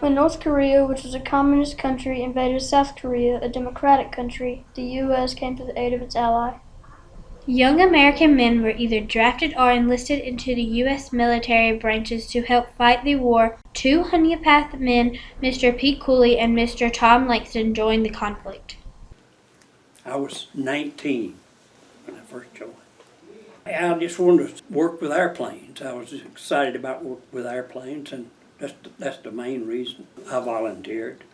When North Korea, which was a communist country, invaded South Korea, a democratic country, the U.S. came to the aid of its ally. Young American men were either drafted or enlisted into the U.S. military branches to help fight the war. Two homeopath men, Mr. Pete Cooley and Mr. Tom Langston, joined the conflict. I was 19 when I first joined. I just wanted to work with airplanes. I was excited about working with airplanes, and that's the main reason I volunteered.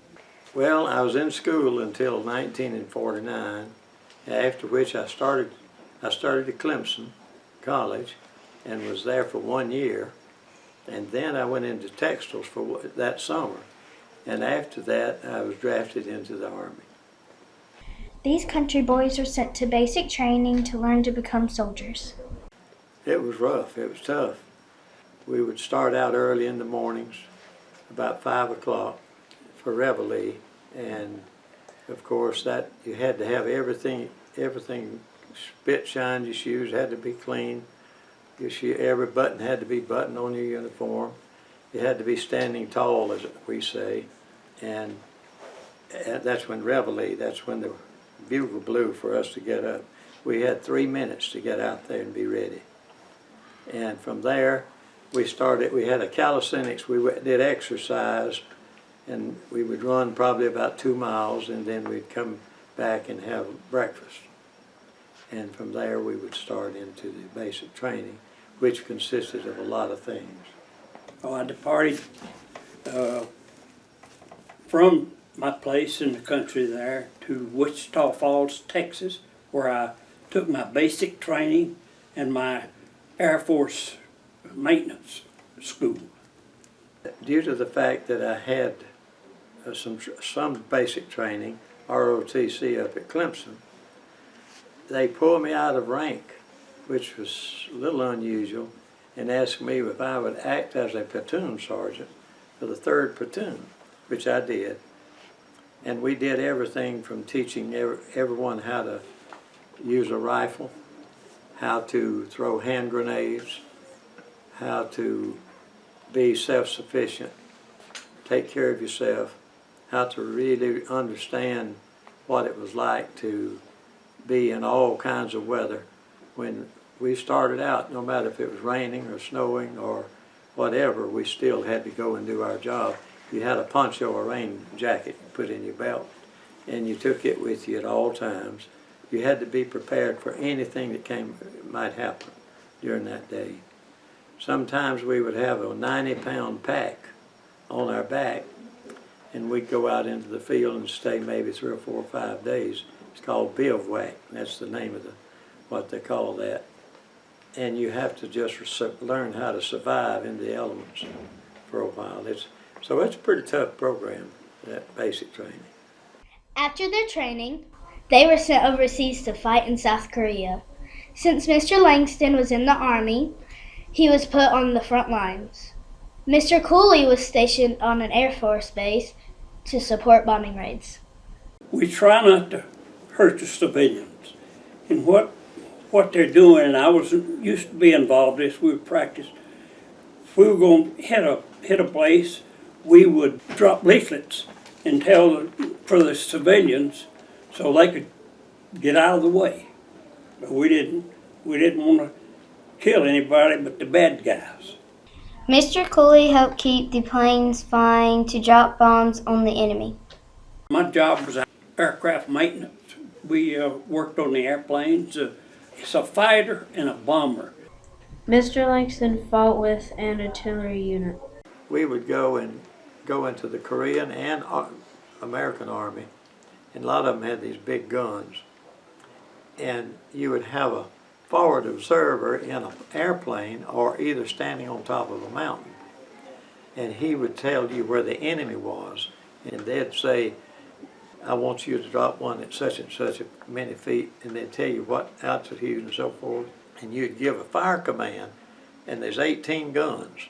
Well, I was in school until 1949, after which I started at Clemson College and was there for 1 year, and then I went into textiles for that summer, and after that I was drafted into the Army. These country boys were sent to basic training to learn to become soldiers. It was rough, it was tough. We would start out early in the mornings, about 5 o'clock for reveille, and of course that you had to have everything spit shined, your shoes had to be clean, every button had to be buttoned on your uniform. You had to be standing tall, as we say, and that's when reveille, that's when the bugle blew for us to get up. We had 3 minutes to get out there and be ready. And from there, we had a calisthenics, we did exercise, and we would run probably about 2 miles, and then we'd come back and have breakfast. And from there, we would start into the basic training, which consisted of a lot of things. Oh, I departed from my place in the country there to Wichita Falls, Texas, where I took my basic training and my Air Force maintenance school. Due to the fact that I had some basic training, ROTC up at Clemson, they pulled me out of rank, which was a little unusual, and asked me if I would act as a platoon sergeant for the 3rd Platoon, which I did. And we did everything from teaching everyone how to use a rifle, how to throw hand grenades, how to be self-sufficient, take care of yourself, how to really understand what it was like to be in all kinds of weather. When we started out, no matter if it was raining or snowing or whatever, we still had to go and do our job. You had a poncho or rain jacket you put in your belt, and you took it with you at all times. You had to be prepared for anything that might happen during that day. Sometimes we would have a 90-pound pack on our back, and we'd go out into the field and stay maybe 3 or 4 or 5 days. It's called bivouac. That's the name of what they call that. And you have to just learn how to survive in the elements for a while. So it's a pretty tough program, that basic training. After their training, they were sent overseas to fight in South Korea. Since Mr. Langston was in the Army, he was put on the front lines. Mr. Cooley was stationed on an Air Force base to support bombing raids. We try not to hurt the civilians. And what they're doing, and I used to be involved in this, we would practice. If we were going to hit a place, we would drop leaflets and for the civilians so they could get out of the way. But we didn't want to kill anybody but the bad guys. Mr. Cooley helped keep the planes flying to drop bombs on the enemy. My job was aircraft maintenance. We worked on the airplanes. It's a fighter and a bomber. Mr. Langston fought with an artillery unit. We would go into the Korean and American Army, and a lot of them had these big guns. And you would have a forward observer in an airplane or either standing on top of a mountain. And he would tell you where the enemy was. And they'd say, I want you to drop one at such and such many feet, and they'd tell you what altitude and so forth. And you'd give a fire command, and there's 18 guns.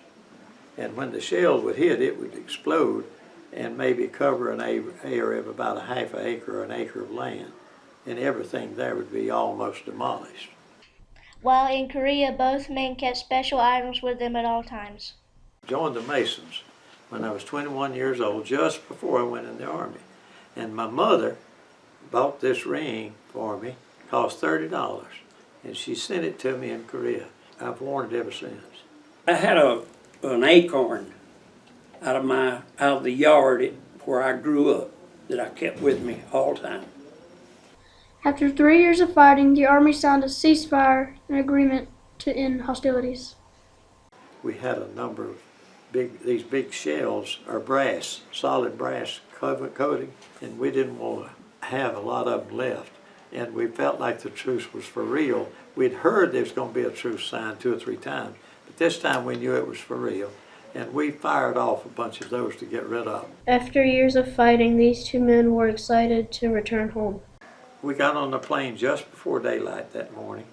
And when the shell would hit, it would explode and maybe cover an area of about a half an acre or an acre of land. And everything there would be almost demolished. While in Korea, both men kept special items with them at all times. Joined the Masons. when I was 21 years old, just before I went in the Army. And my mother bought this ring for me, cost $30, and she sent it to me in Korea. I've worn it ever since. I had an acorn out of the yard where I grew up that I kept with me all the time. After 3 years of fighting, the Army signed a ceasefire and agreement to end hostilities. We had a number of these big shells are brass, solid brass coating, and we didn't want to have a lot of them left. And we felt like the truce was for real. We'd heard there was going to be a truce signed 2 or 3 times, but this time we knew it was for real. And we fired off a bunch of those to get rid of them. After years of fighting, these two men were excited to return home. We got on the plane just before daylight that morning,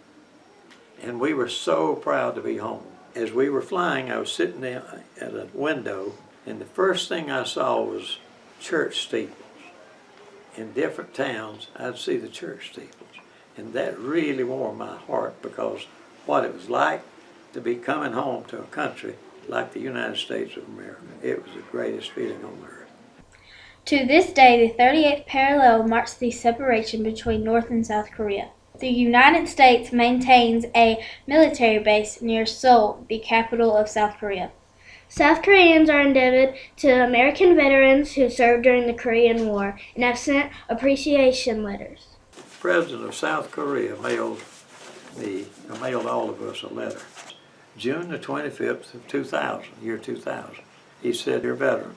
and we were so proud to be home. As we were flying, I was sitting there at a window, and the first thing I saw was church steeples. In different towns, I'd see the church steeples, and that really warmed my heart, because what it was like to be coming home to a country like the United States of America, it was the greatest feeling on earth. To this day, the 38th parallel marks the separation between North and South Korea. The United States maintains a military base near Seoul, the capital of South Korea. South Koreans are indebted to American veterans who served during the Korean War and have sent appreciation letters. The President of South Korea mailed all of us a letter. June the 25th of 2000, year 2000. He said, "Dear veteran,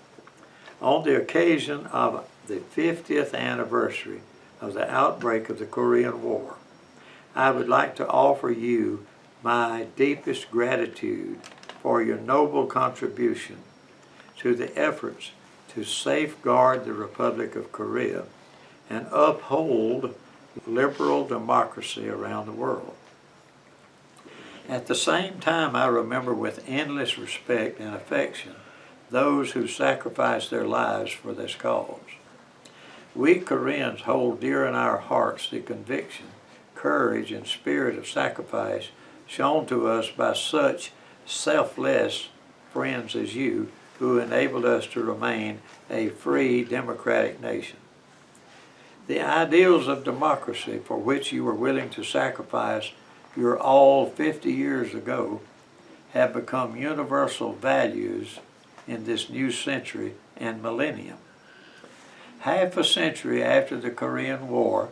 on the occasion of the 50th anniversary of the outbreak of the Korean War, I would like to offer you my deepest gratitude for your noble contribution to the efforts to safeguard the Republic of Korea and uphold liberal democracy around the world. At the same time, I remember with endless respect and affection those who sacrificed their lives for this cause. We Koreans hold dear in our hearts the conviction, courage, and spirit of sacrifice shown to us by such selfless friends as you, who enabled us to remain a free democratic nation. The ideals of democracy for which you were willing to sacrifice your all 50 years ago have become universal values in this new century and millennium. Half a century after the Korean War,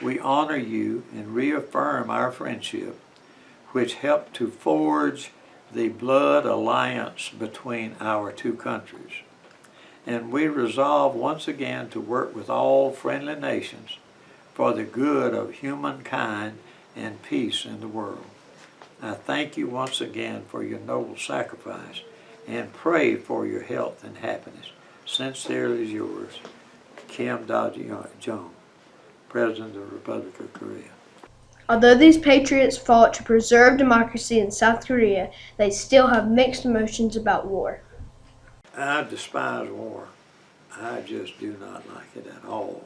we honor you and reaffirm our friendship, which helped to forge the blood alliance between our two countries. And we resolve once again to work with all friendly nations for the good of humankind and peace in the world. I thank you once again for your noble sacrifice and pray for your health and happiness. Sincerely yours, Kim Da-jung, President of the Republic of Korea." Although these patriots fought to preserve democracy in South Korea, they still have mixed emotions about war. I despise war. I just do not like it at all.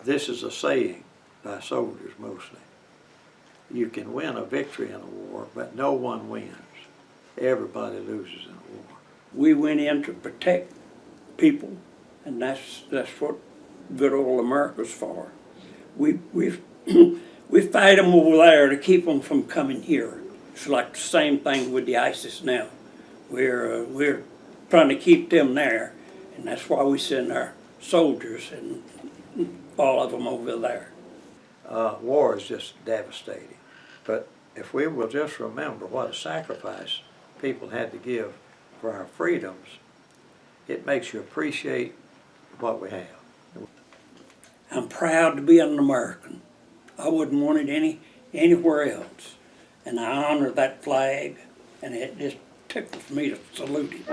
This is a saying by soldiers mostly. You can win a victory in a war, but no one wins. Everybody loses in a war. We went in to protect people, and that's what good old America's for. We fight them over there to keep them from coming here. It's like the same thing with the ISIS now. We're trying to keep them there, and that's why we send our soldiers and all of them over there. War is just devastating. But if we will just remember what a sacrifice people had to give for our freedoms, it makes you appreciate what we have. I'm proud to be an American. I wouldn't want it anywhere else. And I honor that flag, and it just tickles me to salute it.